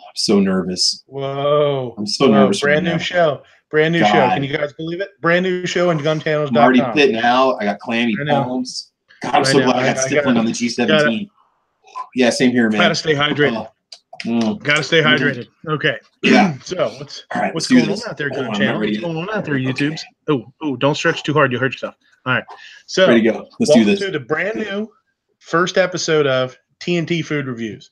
I'm so nervous. Whoa. I'm so nervous. Brand right new now. show. Brand new show. God. Can you guys believe it? Brand new show on gunchannels.com. I'm already pitting out. I got clammy palms. God, I'm so glad I got stippling on the G17. Yeah, same here, man. Gotta stay hydrated. Gotta stay hydrated. Okay. Yeah. So right, what's going on out there, Gun Channel? What's going on out there, YouTubes? Okay. Oh, don't stretch too hard. You'll hurt yourself. All right. So ready to go. Let's do this. Welcome to the brand new first episode of TNT Food Reviews.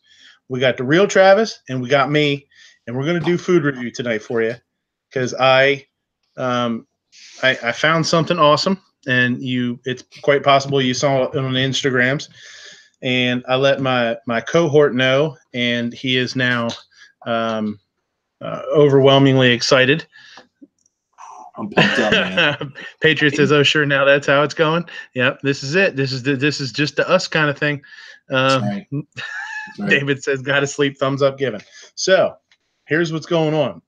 We got the real Travis and we got me, and we're gonna do food review tonight for you because I found something awesome, and it's quite possible you saw it on the Instagrams. And I let my cohort know, and he is now overwhelmingly excited. I'm pumped up, man. Patriot says, "Oh, sure, now that's how it's going." Yep, this is it. This is just the us kind of thing. That's right. David says, "Got to sleep." Thumbs up given. So here's what's going on.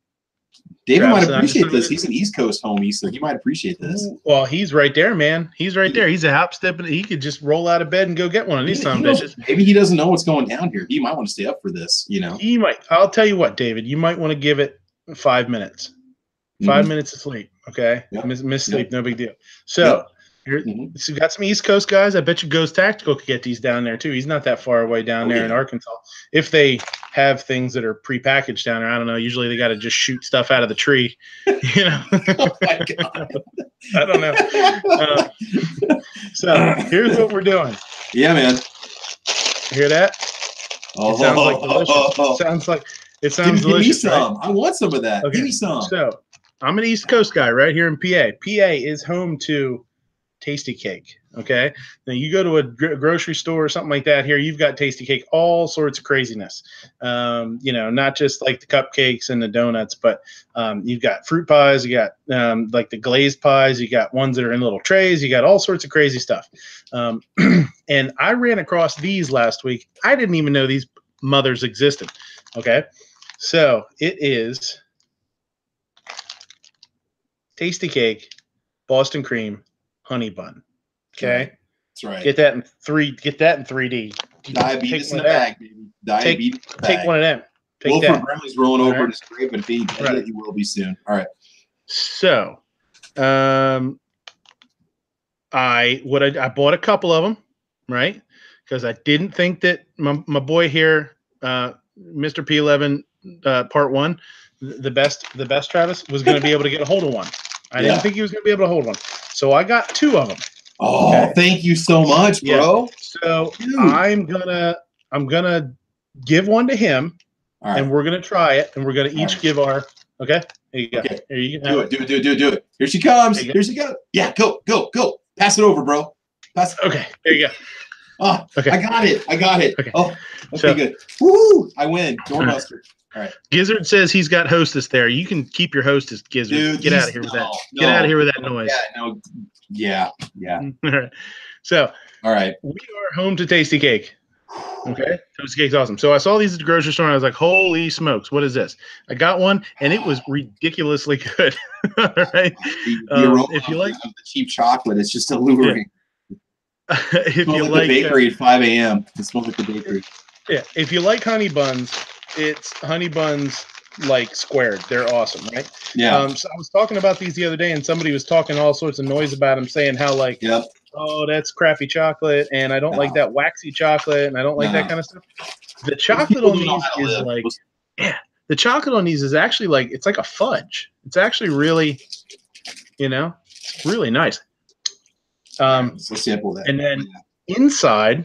David might appreciate this. He's an East Coast homie, so he might appreciate this. Well, he's right there, man. He's right there. He's a hop step, and he could just roll out of bed and go get one of these bitches. Maybe he doesn't know what's going down here. He might want to stay up for this, you know. He might. I'll tell you what, David. You might want to give it 5 minutes. 5 minutes of sleep, okay? Yep. Miss sleep, no big deal. So here, so we got some East Coast guys. I bet you Goes Tactical could get these down there too. He's not that far away down there in Arkansas. If they have things that are prepackaged down there, I don't know. Usually they got to just shoot stuff out of the tree, you know. Oh my God. I don't know. So here's what we're doing. Yeah, man. Hear that? Oh, it sounds like delicious. It sounds delicious. Give me some. Right? I want some of that. Okay. Give me some. So I'm an East Coast guy right here in PA. PA is home to TASTYKAKE. Okay. Now you go to a grocery store or something like that here, you've got TASTYKAKE, all sorts of craziness. You know, not just like the cupcakes and the donuts, but you've got fruit pies, you got like the glazed pies, you got ones that are in little trays, you got all sorts of crazy stuff. And I ran across these last week. I didn't even know these mothers existed. Okay. So it is TASTYKAKE Boston cream honey bun. Okay, that's right. Get that in 3D. Diabetes in the bag, baby. Diabetes. Take one of them. Take that. Grandma's rolling over in his grave, but he Right. will be soon. All right. So, I bought a couple of them, right? Because I didn't think that my boy here, Mr. P11, Part 1, the best Travis was going to be able to get a hold of one. I didn't think he was going to be able to hold one. So I got 2 of them. Oh, okay. Thank you so much, bro. Yeah. So I'm gonna give one to him, and we're gonna try it, and we're gonna each give our. Okay, there you go. Okay. Here you go. Do it. Here she comes. Here she goes. Yeah, go. Pass it over, bro. Pass it. Okay, there you go. Oh, okay. I got it. Okay. Oh, okay, good. Woo! I win. Doorbuster. All right. Gizzard says he's got hostess there. You can keep your hostess, Gizzard. Dude, get out of here with that. Get out of here with that noise. Yeah. All right. So, all right. We are home to TASTYKAKE. Okay. TASTYKAKE's awesome. So I saw these at the grocery store and I was like, holy smokes, what is this? I got one and it was ridiculously good. All right. If you like the cheap chocolate, it's just alluring. Yeah. If you like the bakery at 5 a.m. It smells like the bakery. Yeah. If you like honey buns, it's honey buns like squared. They're awesome, right? Yeah. So I was talking about these the other day, and somebody was talking all sorts of noise about them, saying how like, oh, that's crappy chocolate, and I don't like that waxy chocolate, and I don't like that kind of stuff. The chocolate on these is like, the chocolate on these is actually like, it's like a fudge. It's actually really, really nice. So sample that. And then inside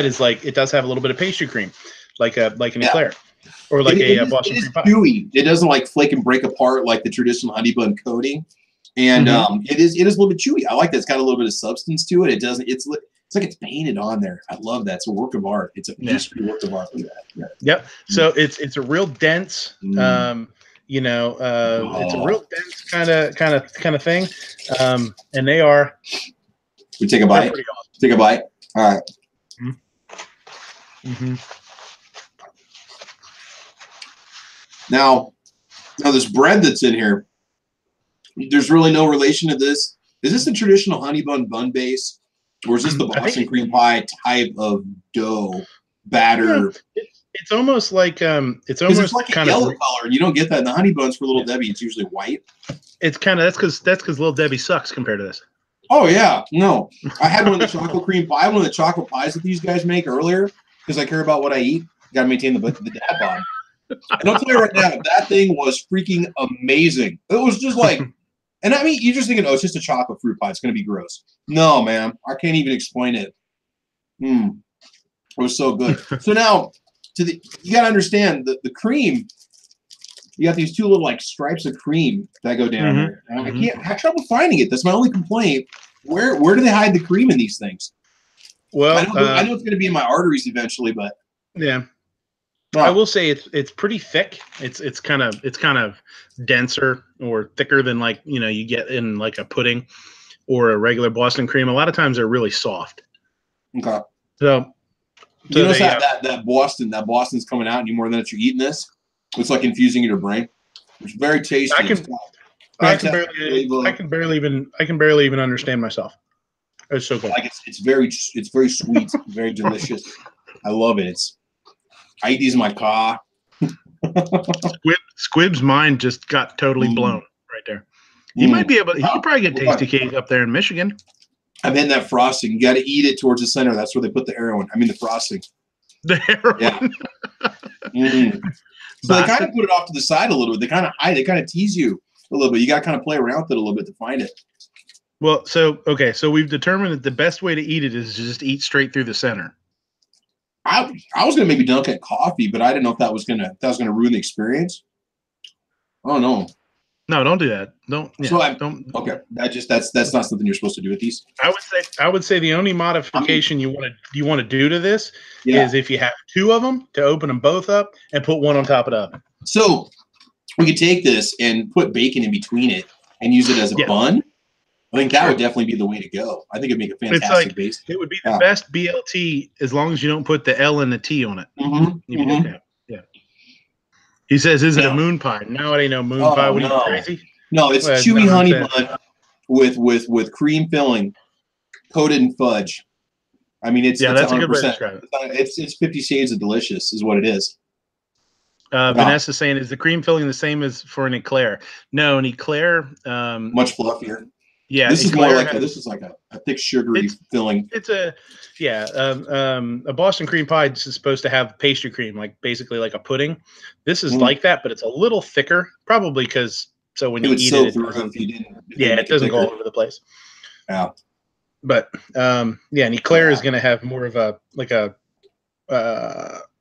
is like, it does have a little bit of pastry cream, like an eclair. Or like a Boston cream pie. Chewy. It doesn't like flake and break apart like the traditional honey bun coating, and it is a little bit chewy. I like that. It's got a little bit of substance to it. It doesn't. It's like it's painted on there. I love that. It's a work of art. It's a pastry work of art. Yep. So it's a real dense. It's a real dense kind of thing. And they are. We take a bite. Awesome. Take a bite. All right. Now this bread that's in here, there's really no relation to this. Is this a traditional honey bun base, or is this the Boston cream pie type of dough batter? It's almost like it's Because it's almost like a kind yellow of color, and you don't get that in the honey buns for Little Debbie. It's usually white. it's kind of that's because Little Debbie sucks compared to this. Oh yeah, no. I had one of the chocolate cream pie, one of the chocolate pies that these guys make earlier because I care about what I eat. Got to maintain the dad bod. And I'll tell you right now, that thing was freaking amazing. It was just like, and I mean, you're just thinking, oh, it's just a chocolate fruit pie. It's going to be gross. No, man, I can't even explain it. It was so good. So now, you got to understand the cream. You got these two little like stripes of cream that go down there. And I have trouble finding it. That's my only complaint. Where do they hide the cream in these things? Well, I know it's going to be in my arteries eventually, but yeah. I will say it's pretty thick. It's kind of denser or thicker than like you get in like a pudding or a regular Boston cream. A lot of times they're really soft. Okay. So you notice that Boston's coming out anymore than that you're eating this. It's like infusing in your brain. It's very tasty. I can barely even understand myself. It's so good. Like it's very sweet, very delicious. I love it. I eat these in my car. Squib's mind just got totally blown right there. He might be able. He could probably get TASTYKAKE up there in Michigan. I'm hitting that frosting. You got to eat it towards the center. That's where they put the heroin. I mean the frosting. The heroin. Yeah. So they kind of put it off to the side a little bit. They kind of hide. They kind of tease you a little bit. You got to kind of play around with it a little bit to find it. Well, so we've determined that the best way to eat it is to just eat straight through the center. I was gonna maybe dunk it coffee, but I didn't know if that was gonna ruin the experience. Oh no. No, don't do that. Don't. Yeah, so don't. Okay, that's not something you're supposed to do with these. I would say the only modification you want to do to this is if you have two of them to open them both up and put one on top of the other. So we could take this and put bacon in between it and use it as a bun. I think that would definitely be the way to go. I think it'd make a fantastic base. It would be the best BLT as long as you don't put the L and the T on it. Yeah. He says, "Is it a moon pie?" No, it ain't no moon pie. What are you, crazy? No, it's chewy honey bun with cream filling, coated in fudge. I mean, it's that's 100%. A good way to describe it. It's 50 shades of delicious, is what it is. Vanessa's saying, "Is the cream filling the same as for an eclair?" No, an eclair much fluffier. Yeah, this is more like this is like a thick sugary filling. It's a Boston cream pie is supposed to have pastry cream, like basically like a pudding. This is like that, but it's a little thicker, probably because when you eat it, it doesn't go all over the place. Yeah, but an eclair is going to have more of a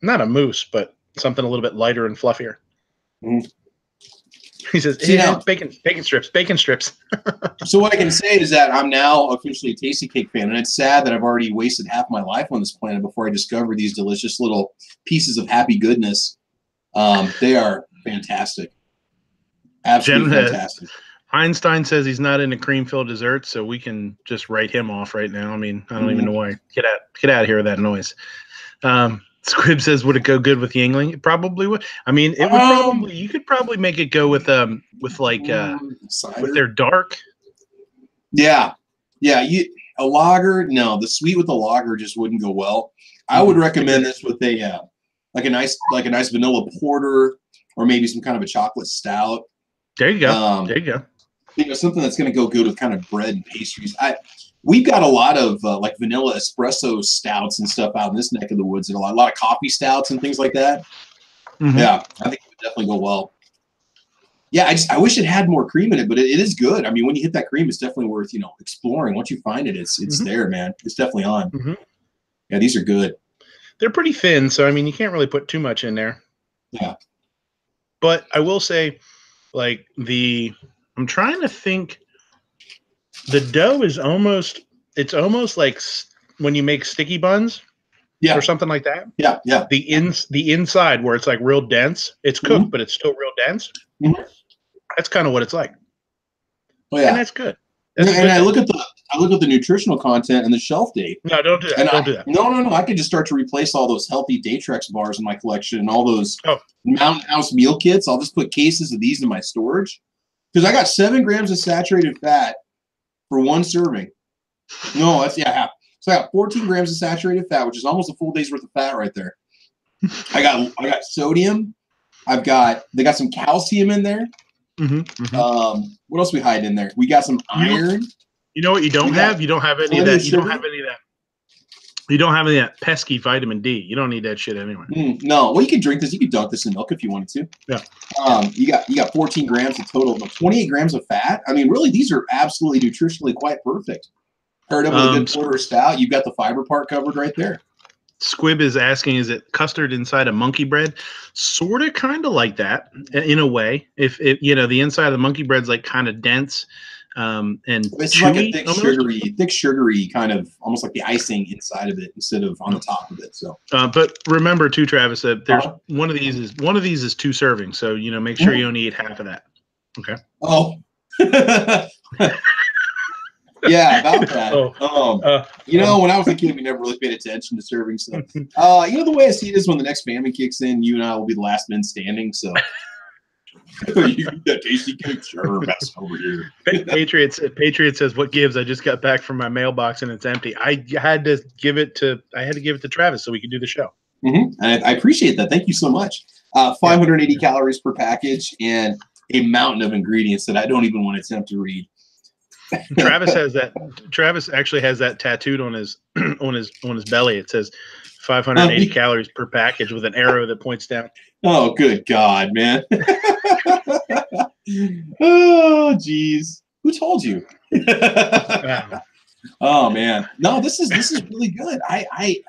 not a mousse, but something a little bit lighter and fluffier. He says, bacon strips. So what I can say is that I'm now officially a TASTYKAKE fan, and it's sad that I've already wasted half my life on this planet before I discovered these delicious little pieces of happy goodness. They are fantastic. Absolutely fantastic. Einstein says he's not into cream-filled desserts, so we can just write him off right now. I mean, I don't even know why. Get out of here with that noise. Squib says, would it go good with Yingling? It probably would. I mean, it would probably. You could probably make it go with their dark. Yeah. A lager. No, the sweet with the lager just wouldn't go well. I would recommend this with a nice vanilla porter or maybe some kind of a chocolate stout. There you go. Something that's going to go good with kind of bread and pastries. We've got a lot of like vanilla espresso stouts and stuff out in this neck of the woods, and a lot of coffee stouts and things like that. Yeah, I think it would definitely go well. Yeah, I wish it had more cream in it, but it is good. I mean, when you hit that cream, it's definitely worth exploring. Once you find it, it's there, man. It's definitely on. Yeah, these are good. They're pretty thin, so I mean, you can't really put too much in there. Yeah, but I will say, like I'm trying to think. The dough is almost like when you make sticky buns, or something like that. Yeah. The inside where it's like real dense. It's cooked, but it's still real dense. That's kind of what it's like. Oh yeah, and that's good. And I look at the nutritional content and the shelf date. No, don't do that. Don't do that. No. I could just start to replace all those healthy Daytrex bars in my collection and all those Mountain House meal kits. I'll just put cases of these in my storage because I got 7 grams of saturated fat for one serving. No, that's half. So I got 14 grams of saturated fat, which is almost a full day's worth of fat right there. I got sodium. They got some calcium in there. What else we hide in there? We got some iron. You know what you don't have? You don't have any of that. You don't have any of that. You don't have any of that pesky vitamin D. You don't need that shit anyway. No. Well, you can drink this. You can dunk this in milk if you wanted to. Yeah. You got 14 grams of total, 28 grams of fat. I mean, really, these are absolutely nutritionally quite perfect. Paired up with a good porter stout, you've got the fiber part covered right there. Squib is asking, is it custard inside a monkey bread? Sort of, kind of like that in a way. If the inside of the monkey bread's like kind of dense. And it's chewy, like a thick sugary kind of almost like the icing inside of it instead of on the top of it. So, but remember too, Travis, that there's one of these is 2 servings. So make sure you only eat half of that. Okay. Oh. Yeah, about that. When I was a kid, we never really paid attention to serving stuff. The way I see it is when the next famine kicks in, you and I will be the last men standing. So. You eat that tasty cake? Sure, best over here. Patriot says, "What gives? I just got back from my mailbox and it's empty. I had to give it to Travis so we could do the show." And I appreciate that. Thank you so much. 580 calories per package and a mountain of ingredients that I don't even want to attempt to read. Travis has that. Travis actually has that tattooed on his belly. It says 580 calories per package with an arrow that points down. Oh, good God, man. Oh, geez. Who told you? Oh, man. No, this is really good. I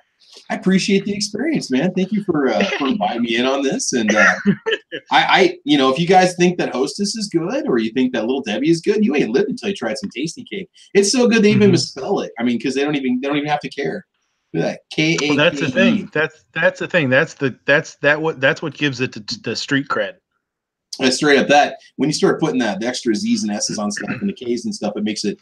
appreciate the experience, man. Thank you for inviting me in on this. And if you guys think that Hostess is good or you think that Little Debbie is good, you ain't lived until you tried some Tasty Cake. It's so good they even misspell it. I mean, because they don't even have to care. K-A-K-E. Well, that's the thing. That's the thing. That's what gives it the street cred. Straight up, that when you start putting the extra Z's and S's on stuff and the K's and stuff, it makes it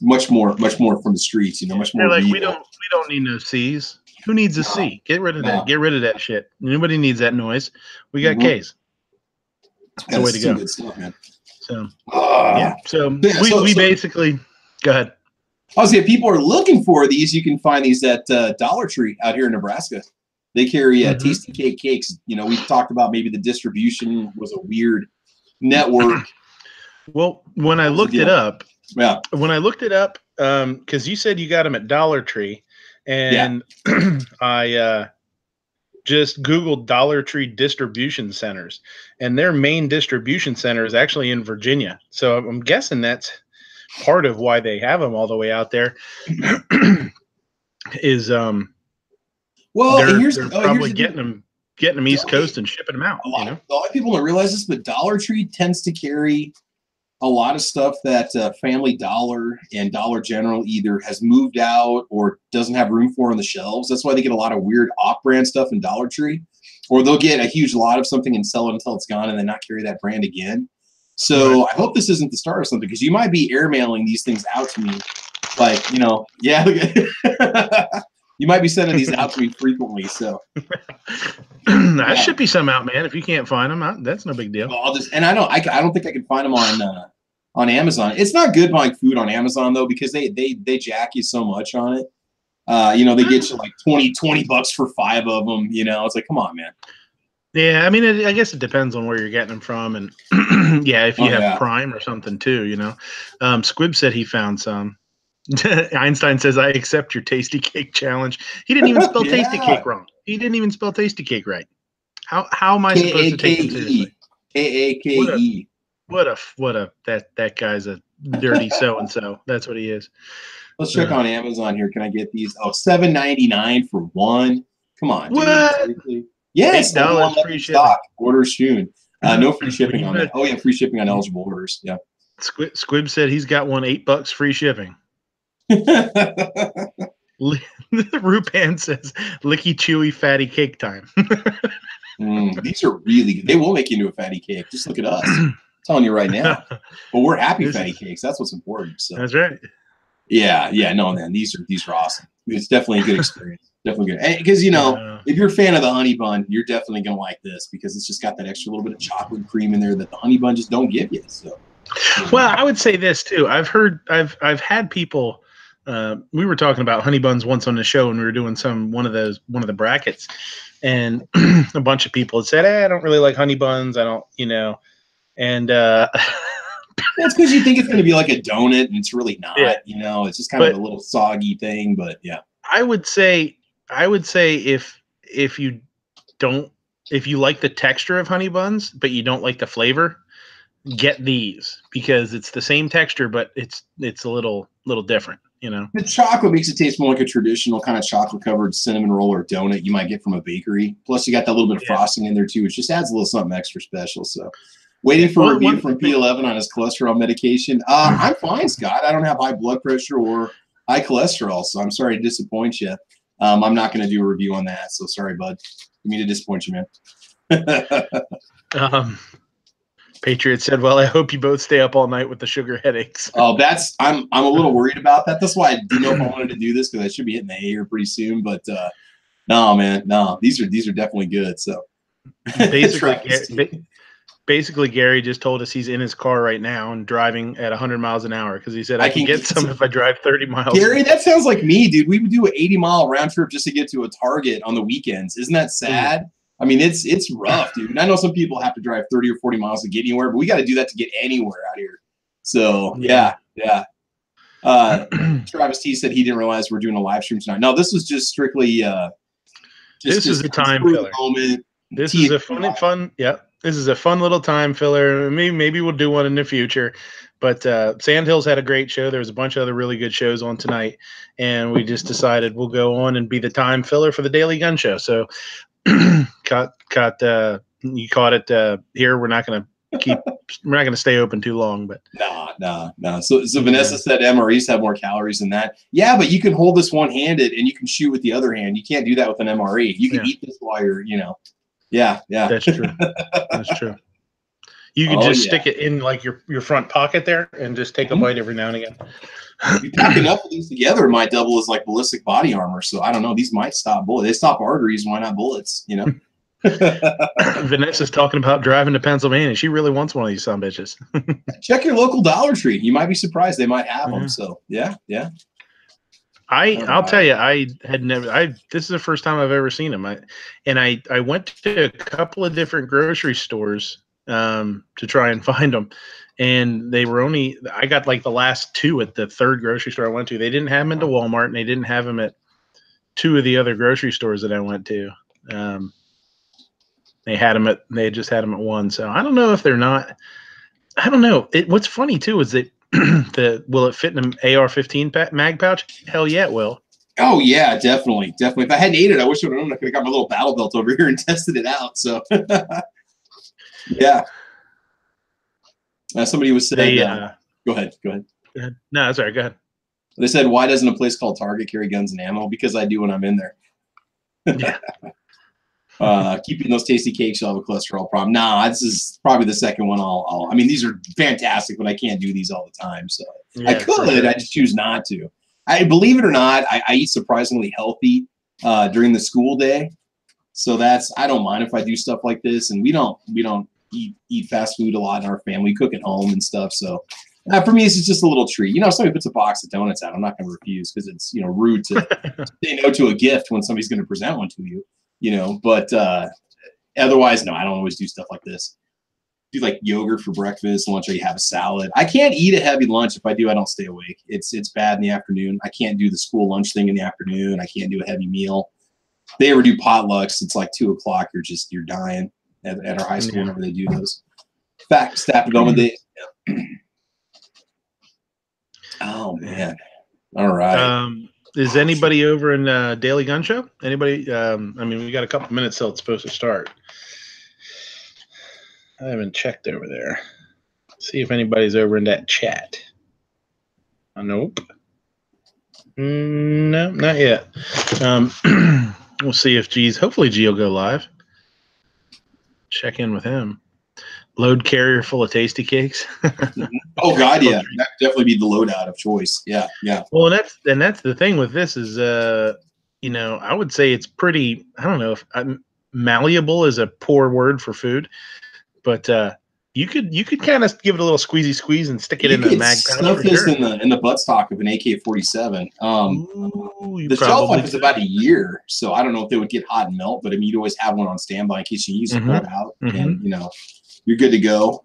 much more from the streets. Much more. Like we don't need no C's. Who needs a C? Get rid of that. Get rid of that shit. Nobody needs that noise. We got K's. That's the way to go. Good stuff, man. So So we basically go ahead. I was saying, people are looking for these. You can find these at Dollar Tree out here in Nebraska. They carry Tasty Cake cakes. We talked about maybe the distribution was a weird network. Well, when I looked it up, because you said you got them at Dollar Tree, and I just Googled Dollar Tree distribution centers, and their main distribution center is actually in Virginia. So I'm guessing that's part of why they have them all the way out there. Is they're probably getting them East Coast and shipping them out. A lot of people don't realize this, but Dollar Tree tends to carry a lot of stuff that Family Dollar and Dollar General either has moved out or doesn't have room for on the shelves. That's why they get a lot of weird off-brand stuff in Dollar Tree, or they'll get a huge lot of something and sell it until it's gone and then not carry that brand again. So I hope this isn't the start of something, because you might be airmailing these things out to me. Like, you might be sending these out to me frequently. So that should be some out, man. If you can't find them, that's no big deal. Well, I don't think I can find them on Amazon. It's not good buying food on Amazon though, because they jack you so much on it. They get you like $20 for 5 of them. It's like, come on, man. Yeah, I mean, I guess it depends on where you're getting them from, and if you have Prime or something too, Squib said he found some. Einstein says, "I accept your Tasty Cake challenge." He didn't even spell Tasty Cake wrong. He didn't even spell Tasty Cake right. How am I supposed to take him seriously? K-A-K-E. What a that guy's a dirty so and so. That's what he is. Let's check on Amazon here. Can I get these? Oh, $7.99 for one. Come on, what? Dude. Yes, $8 free shipping. Order soon. No free shipping on that. Oh yeah, free shipping on eligible orders. Yeah. Squib said he's got one $8 free shipping. Rupan says licky chewy fatty cake time. These are really good. They will make you into a fatty cake. Just look at us. I'm telling you right now. But we're happy fatty cakes. That's what's important. So that's right. Yeah, no, man. These are awesome. It's definitely a good experience. Definitely good. Because if you're a fan of the honey bun, you're definitely gonna like this, because it's just got that extra little bit of chocolate cream in there that the honey bun just don't give you. So well, I would say this too. I've had people we were talking about honey buns once on the show, and we were doing one of the brackets, and a bunch of people had said, I don't really like honey buns. I don't, and Well, it's because you think it's going to be like a donut, and it's really not. Yeah. It's just kind of a little soggy thing. But yeah, I would say if you like the texture of honey buns, but you don't like the flavor, get these, because it's the same texture, but it's a little different. The chocolate makes it taste more like a traditional kind of chocolate covered cinnamon roll or donut you might get from a bakery. Plus, you got that little bit of frosting in there too, which just adds a little something extra special. So. Waiting for a review from P11 on his cholesterol medication. I'm fine, Scott. I don't have high blood pressure or high cholesterol, so I'm sorry to disappoint you. I'm not going to do a review on that, so sorry, bud. I mean to disappoint you, man. Patriot said, "Well, I hope you both stay up all night with the sugar headaches." Oh, I'm a little worried about that. That's why I didn't know if I wanted to do this, because I should be hitting the A here pretty soon. But no, man, no, these are definitely good. So Basically, Gary just told us he's in his car right now and driving at 100 miles an hour, because he said, I can get some if I drive 30 miles. Gary, that sounds like me, dude. We would do an 80-mile round trip just to get to a Target on the weekends. Isn't that sad? I mean, it's rough, dude. And I know some people have to drive 30 or 40 miles to get anywhere, but we got to do that to get anywhere out here. So, yeah. Travis T said he didn't realize we're doing a live stream tonight. No, this was just strictly this is a time filler. Moment. This is a fun. Yeah. This is a fun little time filler. Maybe we'll do one in the future. But Sandhills had a great show. There was a bunch of other really good shows on tonight, and we just decided we'll go on and be the time filler for the Daily Gun Show. So, you caught it here. We're not going to stay open too long. But no. So Vanessa said MREs have more calories than that. Yeah, but you can hold this one-handed and you can shoot with the other hand. You can't do that with an MRE. You can eat this while you're, Yeah. That's true. That's true. You can just stick it in like your front pocket there and just take a bite every now and again. You pack enough of these together, it might double as like ballistic body armor. So I don't know. These might stop bullets. They stop arteries. Why not bullets? Vanessa's talking about driving to Pennsylvania. She really wants one of these sumbitches. Check your local Dollar Tree. You might be surprised. They might have them. So yeah. I'll tell you, I had never. This is the first time I've ever seen them. I went to a couple of different grocery stores to try and find them, and they were only. I got like the last two at the third grocery store I went to. They didn't have them into Walmart, and they didn't have them at two of the other grocery stores that I went to. They just had them at one. So I don't know if they're not. I don't know. What's funny too is that. Will it fit in an AR-15 mag pouch? Hell yeah, it will. Oh yeah, definitely. If I hadn't ate it, I wish I would have known. I could have got my little battle belt over here and tested it out. So yeah. Somebody was saying, go ahead. No, that's all right. Go ahead. They said, why doesn't a place called Target carry guns and ammo? Because I do when I'm in there. Yeah. Keeping those tasty cakes, you'll have a cholesterol problem. Nah, this is probably the second one. I mean, these are fantastic, but I can't do these all the time. So I could, sure. I just choose not to. I believe it or not, I eat surprisingly healthy during the school day. So I don't mind if I do stuff like this. And we don't eat fast food a lot in our family. We cook at home and stuff. So for me, it's just a little treat. If somebody puts a box of donuts out, I'm not going to refuse, because it's rude to say no to a gift when somebody's going to present one to you. But otherwise, no, I don't always do stuff like this. Do like yogurt for breakfast, lunch, or you have a salad. I can't eat a heavy lunch. If I do, I don't stay awake. It's bad in the afternoon. I can't do the school lunch thing in the afternoon. I can't do a heavy meal. If they ever do potlucks, it's like 2 o'clock. You're dying at our high school whenever they do those. Staff development days. Yeah. Oh man. All right. Is anybody over in Daily Gun Show? Anybody? We got a couple minutes till it's supposed to start. I haven't checked over there. See if anybody's over in that chat. Nope. No, not yet. We'll see if hopefully G will go live. Check in with him. Load carrier full of tasty cakes. Oh God, yeah, that definitely be the loadout of choice. Yeah. Well, and that's the thing with this is, I would say it's pretty. I don't know if malleable is a poor word for food, but You could kind of give it a little squeezy squeeze and stick it You in the could mag pouch. stuff this in the buttstock of an AK-47. Ooh, The shelf life is about a year, so I don't know if they would get hot and melt, but I mean, you'd always have one on standby in case you use it, pull it out, and you know, you're good to go.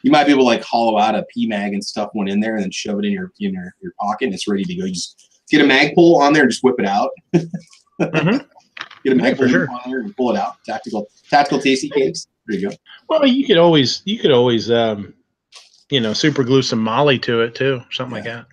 You might be able to like hollow out a P mag and stuff one in there, and then shove it in your pocket, and it's ready to go. You just get a mag pull on there and just whip it out. Get a mag pull on there and pull it out. Tactical tasty cakes. There you go. Well, you could always you know, super glue some Molly to it too, something like that.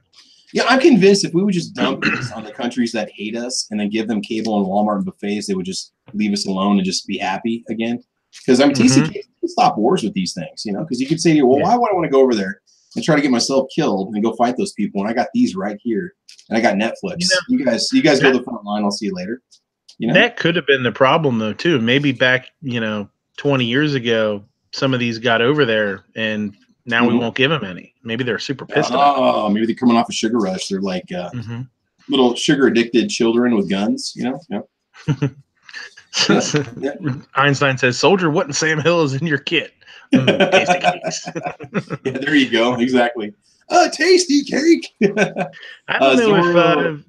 Yeah, I'm convinced if we would just dump this on the countries that hate us and then give them cable and Walmart and buffets, they would just leave us alone and just be happy again. Because I'm TCK stop wars with these things, you know, because you could say to you, well, why would I want to go over there and try to get myself killed and go fight those people when I got these right here and I got Netflix. You guys go to the front line, I'll see you later. You know? That could have been the problem though, too. Maybe back, you know, 20 years ago, some of these got over there and now we won't give them any. Maybe they're super pissed about it. Oh, maybe they're coming off a sugar rush. They're like little sugar addicted children with guns, you know? Yeah. Einstein says, "Soldier, what in Sam Hill is in your kit?" Tasty cakes. Yeah, there you go. Exactly. Tasty cake. I don't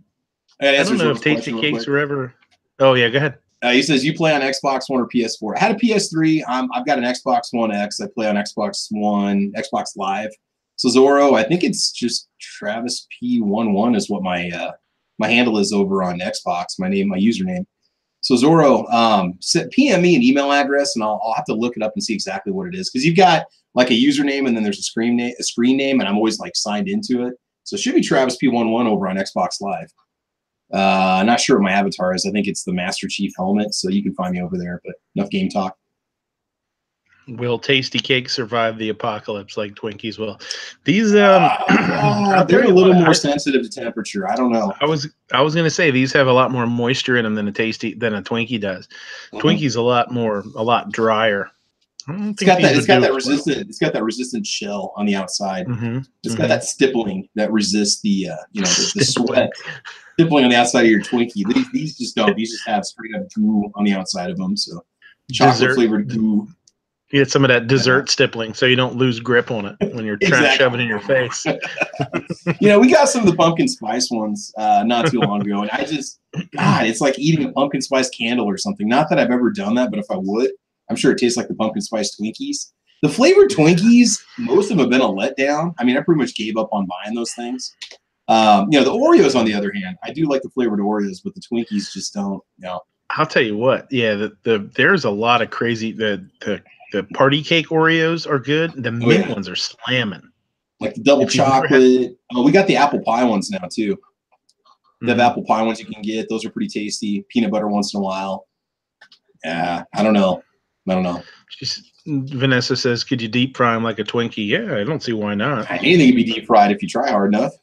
know if tasty cakes were ever. Oh yeah, go ahead. He says you play on Xbox One or PS4. I had a PS3. I've got an Xbox One X. I play on Xbox One, Xbox Live. So Zorro, I think it's just Travis P11 is what my handle is over on Xbox. My username. So Zorro, PM me an email address, and I'll have to look it up and see exactly what it is, because you've got like a username and then there's a screen name, and I'm always like signed into it. So it should be Travis P11 over on Xbox Live. I'm not sure what my avatar is. I think it's the Master Chief helmet, so you can find me over there. But enough game talk. Will tasty cakes survive the apocalypse like Twinkies will? These they're a little more sensitive to temperature. I don't know. I was gonna say these have a lot more moisture in them than a Twinkie does. Twinkies a lot drier. It's got that resistant shell on the outside. It's got that stippling that resists the the sweat. Stippling on the outside of your Twinkie. These just don't. These just have straight up goo on the outside of them. So chocolate flavored goo. You get some of that dessert stippling, so you don't lose grip on it when you're trying to shove it in your face. We got some of the pumpkin spice ones not too long ago, and it's like eating a pumpkin spice candle or something. Not that I've ever done that, but if I would, I'm sure it tastes like the pumpkin spice Twinkies. The flavored Twinkies, most of them have been a letdown. I mean, I pretty much gave up on buying those things. The Oreos, on the other hand, I do like the flavored Oreos, but the Twinkies just don't. I'll tell you what. Yeah, there's a lot of crazy. The party cake Oreos are good. The mint ones are slamming. Like the double chocolate. We got the apple pie ones now too. They have apple pie ones you can get. Those are pretty tasty. Peanut butter once in a while. Yeah, I don't know. Vanessa says, "Could you deep fry them like a Twinkie?" Yeah, I don't see why not. Anything can be deep fried if you try hard enough.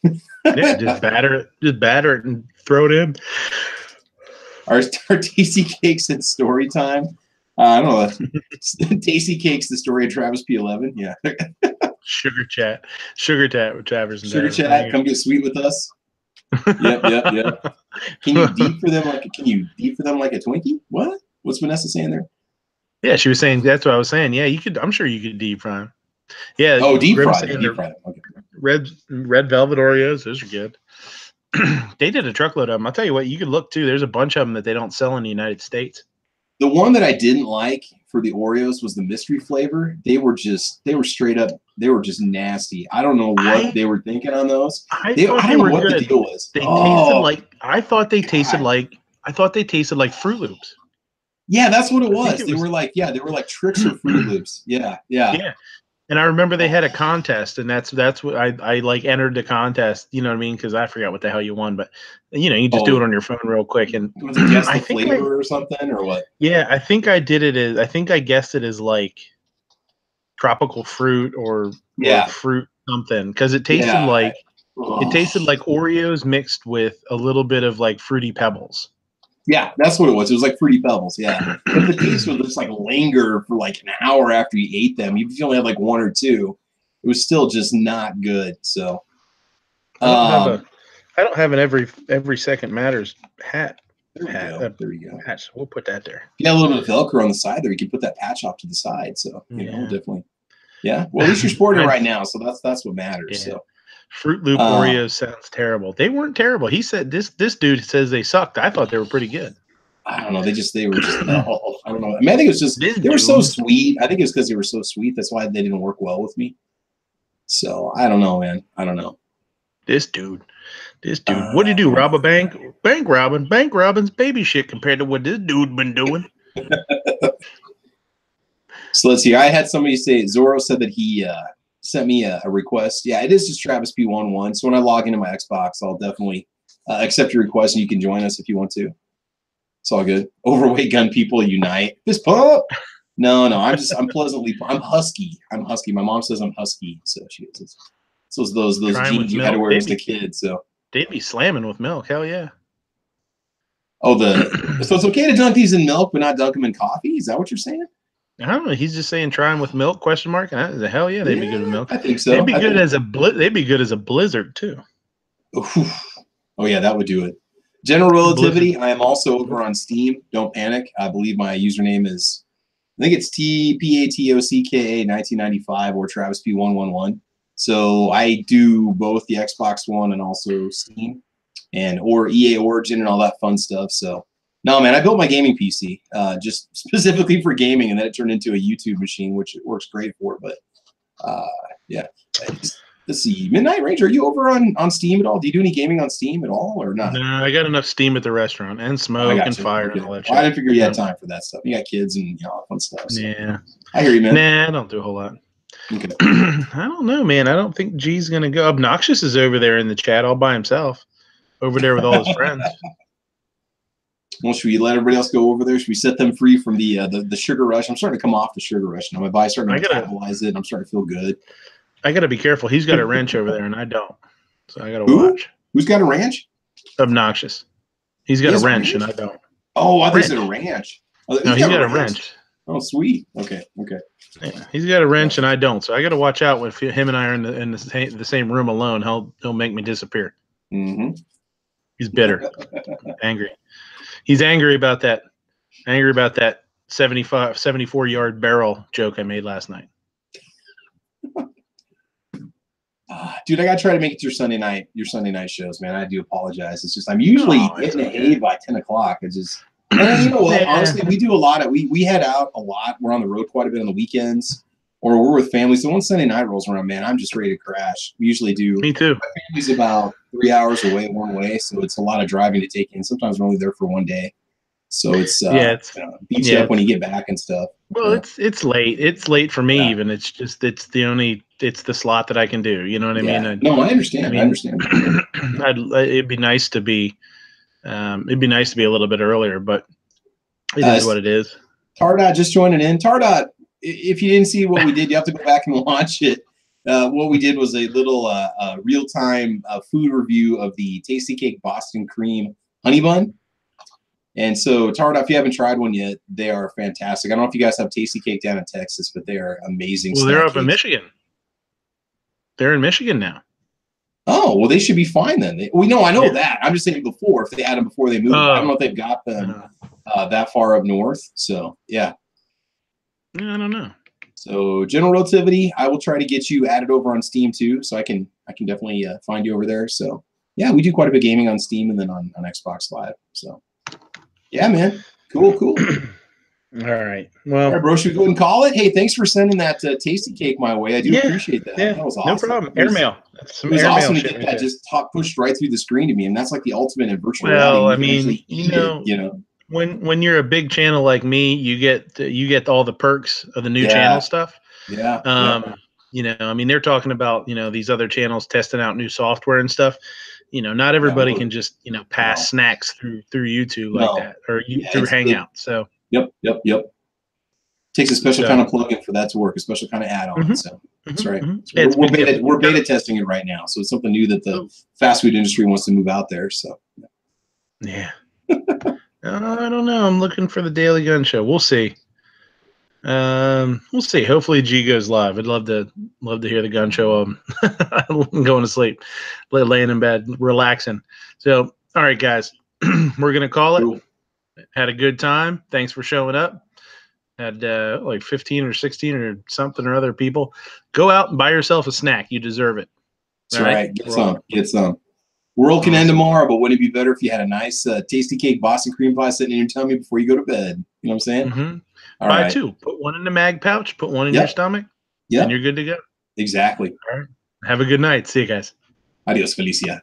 Yeah, just batter it and throw it in. Our tasty cakes and story time. I don't know. Tasty Cakes, the story of Travis P11. Yeah. Sugar chat with Travis and Sugar chat. Come get sweet with us. Yep. Can you deep for them like a Twinkie? What? What's Vanessa saying there? Yeah, she was saying that's what I was saying. Yeah, you could. I'm sure you could deep fry them. Yeah. Oh, deep fry them. Okay. Red velvet Oreos. Those are good. They did a truckload of them. I'll tell you what. You could look too. There's a bunch of them that they don't sell in the United States. The one that I didn't like for the Oreos was the mystery flavor. They were just nasty. I don't know what they were thinking on those. I don't know what the deal was. They tasted like I thought they tasted like Fruit Loops. Yeah, that's what it was. They were like Tricks or Fruit Loops. Yeah. And I remember they had a contest, and that's what I like entered the contest. You know what I mean? Because I forgot what the hell you won, but you just do it on your phone real quick. And was it guess the flavor or something or what? Yeah, I think I guessed it as like tropical fruit or fruit something, because it tasted like Oreos mixed with a little bit of like Fruity Pebbles. Yeah, that's what it was. It was like Fruity Pebbles, yeah. But the taste would just like linger for like an hour after you ate them. Even if you only had like one or two, it was still just not good. So I don't have an every second matters hat. There you go. Patch. We'll put that there. You got a little bit of Velcro on the side there. You can put that patch off to the side. So definitely. Yeah. Well, at least you're sporting right now, so that's what matters. Yeah. So. Fruit Loop Oreos sounds terrible. They weren't terrible. He said this dude says they sucked. I thought they were pretty good. I don't know. They were just no. I don't know. I mean, I think it was just they were so sweet. I think it's because they were so sweet. That's why they didn't work well with me. So I don't know, man. I don't know. This dude. What do you do? Rob a bank? Bank robbing's baby shit compared to what this dude been doing. So let's see. I had somebody say Zorro said that he sent me a request. Yeah, it is just Travis P11. So when I log into my Xbox, I'll definitely accept your request, and you can join us if you want to. It's all good. Overweight gun people unite. Fist pump. No. I'm husky. I'm husky. My mom says I'm husky. So she is. So those jeans you had to wear as a kid. So they'd be slamming with milk. Hell yeah. Oh, so it's okay to dunk these in milk, but not dunk them in coffee? Is that what you're saying? I don't know. He's just saying try them with milk? ? And the hell yeah, they'd be good with milk. I think so. They'd be good as a blizzard too. Oh yeah, that would do it. General Relativity. I am also over on Steam. Don't panic. I believe my username is, I think it's TPATOCKA 1995 or Travis P111. So I do both the Xbox One and also Steam, or EA Origin and all that fun stuff. So no, man, I built my gaming PC just specifically for gaming, and then it turned into a YouTube machine, which it works great for. But yeah. Let's see. Midnight Ranger, are you over on Steam at all? Do you do any gaming on Steam at all or not? No, I got enough Steam at the restaurant and smoke and fire and all that shit. I didn't figure you had time for that stuff. You got kids and all that fun stuff. So. Yeah. I hear you, man. Nah, I don't do a whole lot. Okay. I don't know, man. I don't think G's going to go. Obnoxious is over there in the chat all by himself, over there with all his friends. Well, should we let everybody else go over there? Should we set them free from the sugar rush? I'm starting to come off the sugar rush now. My body's starting to metabolize it. I'm starting to feel good. I got to be careful. He's got a wrench over there, and I don't. So I got to watch. Who's got a ranch? Obnoxious. He's got a wrench, and I don't. Oh, I thought you said a ranch. Oh, no, he's got a wrench. Oh, sweet. Okay. Yeah, he's got a wrench, and I don't. So I got to watch out when him and I are in the same room alone. He'll make me disappear. Mm-hmm. He's bitter, angry. He's angry about that. 74-yard barrel joke I made last night. Dude, I gotta try to make it to your Sunday night shows, man. I do apologize. It's just I'm usually hitting a hay by 10 o'clock. It's just, and you know what? Honestly, we do a lot of we head out a lot. We're on the road quite a bit on the weekends, or we're with families. So once Sunday night rolls around, man, I'm just ready to crash. We usually do. Me too. My family's about 3 hours away one way, so it's a lot of driving to take in. Sometimes we're only there for one day, so it's beats you up when you get back and stuff. Well, it's late. It's late for me even. It's just it's the slot that I can do. You know what I mean? No, I understand. I understand. It'd be nice to be a little bit earlier, but it is what it is. Tardot just joining in. Tardot, if you didn't see what we did, you have to go back and watch it. What we did was a little real-time food review of the TASTYKAKE Boston Cream Honey Bun. And so, Tardot, if you haven't tried one yet, they are fantastic. I don't know if you guys have TASTYKAKE down in Texas, but they are amazing. Well, they're up in Michigan. They're in Michigan now. Oh, well, they should be fine then. I know that. I'm just saying before, if they had them before they moved. I don't know if they've got them that far up north. So, yeah. I don't know. So, General Relativity, I will try to get you added over on Steam too, so I can definitely find you over there. So, yeah, we do quite a bit of gaming on Steam and then on Xbox Live. So, yeah, man. Cool. All right. Well, all right, bro, should we go ahead and call it? Hey, thanks for sending that TASTYKAKE my way. I do appreciate that. Yeah, that was awesome. No problem. Airmail. It was awesome to get that just pushed right through the screen to me, and that's like the ultimate in virtual reality. Well, I mean, when you're a big channel like me, you get all the perks of the new channel stuff. Yeah. You know, I mean, they're talking about these other channels testing out new software and stuff. Not everybody can just pass snacks through YouTube like that or through Hangout. So yep. Takes a special kind of plugin for that to work, a special kind of add-on. So that's right. So we're beta testing it right now, so it's something new that the fast food industry wants to move out there. So yeah. I don't know. I'm looking for the Daily Gun Show. We'll see. We'll see. Hopefully G goes live. I'd love to hear the gun show. Going to sleep, laying in bed, relaxing. So, all right, guys, we're gonna call it. Cool. Had a good time. Thanks for showing up. had like 15 or 16 or something or other people. Go out and buy yourself a snack. You deserve it. That's right. Get some. Get some. World can end tomorrow, but wouldn't it be better if you had a nice tasty cake Boston cream pie sitting in your tummy before you go to bed? You know what I'm saying? Mm-hmm. All Buy right. 2. Put 1 in the mag pouch. Put 1 in your stomach. Yeah. And you're good to go. Exactly. All right. Have a good night. See you guys. Adios, Felicia.